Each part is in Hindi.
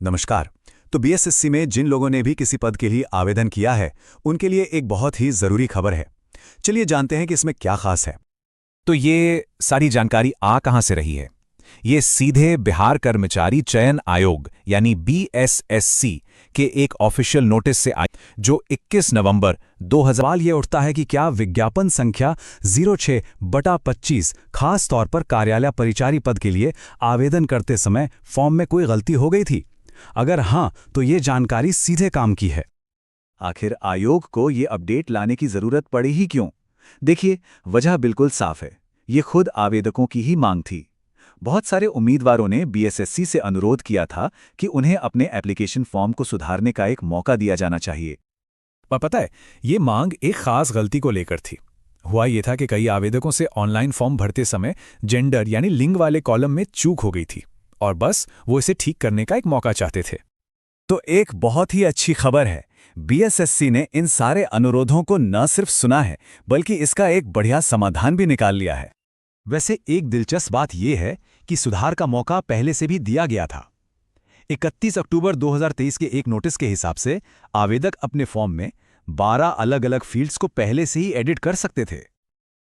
नमस्कार। तो बीएसएससी में जिन लोगों ने भी किसी पद के लिए आवेदन किया है, उनके लिए एक बहुत ही ज़रूरी खबर है। चलिए जानते हैं कि इसमें क्या खास है। तो ये सारी जानकारी आ कहाँ से रही है? ये सीधे बिहार कर्मचारी चयन आयोग यानी बीएसएससी के एक ऑफिशियल नोटिस से आई, जो 21 नवंबर 2000 ये उठता है कि क्या विज्ञापन संख्या 06/25 खास तौर पर कार्यालय परिचारी पद के लिए आवेदन करते समय फॉर्म में कोई गलती हो गई थी? अगर हां, तो ये जानकारी सीधे काम की है। आखिर आयोग को ये अपडेट लाने की जरूरत पड़ी ही क्यों? देखिए, वजह बिल्कुल साफ है। ये खुद आवेदकों की ही मांग थी। बहुत सारे उम्मीदवारों ने बीएसएससी से अनुरोध किया था कि उन्हें अपने एप्लीकेशन फॉर्म को सुधारने का एक मौका दिया जाना चाहिए। पर पता है, ये मांग एक खास गलती को लेकर थी। हुआ ये था कि कई आवेदकों से ऑनलाइन फॉर्म भरते समय जेंडर यानी लिंग वाले कॉलम में चूक हो गई थी और बस वो इसे ठीक करने का एक मौका चाहते थे। तो एक बहुत ही अच्छी खबर है। बीएसएससी ने इन सारे अनुरोधों को न सिर्फ सुना है, बल्कि इसका एक बढ़िया समाधान भी निकाल लिया है। वैसे एक दिलचस्प बात यह है कि सुधार का मौका पहले से भी दिया गया था। 31 अक्टूबर 2023 के एक नोटिस के हिसाब से आवेदक अपने फॉर्म में 12 अलग-अलग फील्ड्स को पहले से ही एडिट कर सकते थे।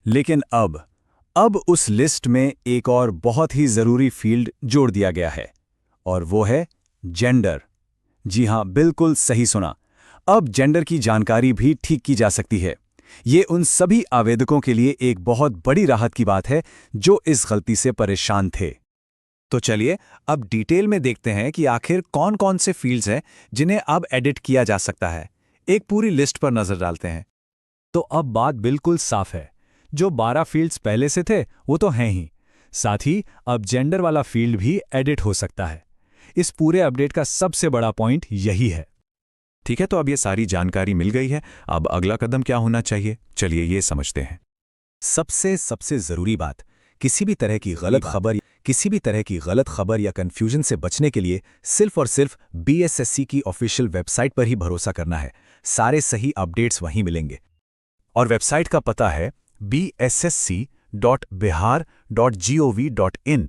लेकिन अब उस लिस्ट में एक और बहुत ही जरूरी फील्ड जोड़ दिया गया है, और वो है जेंडर। जी हां, बिल्कुल सही सुना। अब जेंडर की जानकारी भी ठीक की जा सकती है। ये उन सभी आवेदकों के लिए एक बहुत बड़ी राहत की बात है जो इस गलती से परेशान थे। तो चलिए अब डिटेल में देखते हैं कि आखिर कौन कौन से फील्ड्स हैं जिन्हें अब एडिट किया जा सकता है। एक पूरी लिस्ट पर नजर डालते हैं। तो अब बात बिल्कुल साफ है। जो 12 फील्ड्स पहले से थे वो तो हैं ही, साथ ही अब जेंडर वाला फील्ड भी एडिट हो सकता है। इस पूरे अपडेट का सबसे बड़ा पॉइंट यही है। ठीक है, तो अब ये सारी जानकारी मिल गई है। अब अगला कदम क्या होना चाहिए, चलिए ये समझते हैं। सबसे जरूरी बात, किसी भी तरह की गलत खबर या कंफ्यूजन से बचने के लिए सिर्फ और सिर्फ बीएसएससी की ऑफिशियल वेबसाइट पर ही भरोसा करना है। सारे सही अपडेट्स वहीं मिलेंगे। और वेबसाइट का पता है bssc.bihar.gov.in।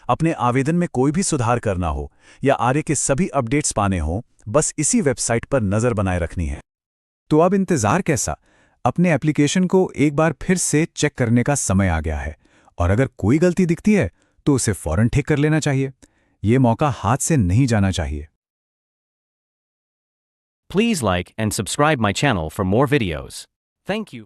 अपने आवेदन में कोई भी सुधार करना हो या आगे के सभी अपडेट्स पाने हो, बस इसी वेबसाइट पर नजर बनाए रखनी है। तो अब इंतजार कैसा? अपने एप्लीकेशन को एक बार फिर से चेक करने का समय आ गया है, और अगर कोई गलती दिखती है तो उसे फौरन ठीक कर लेना चाहिए। ये मौका हाथ से नहीं जाना चाहिए। Please like and subscribe my channel for more videos. Thank you.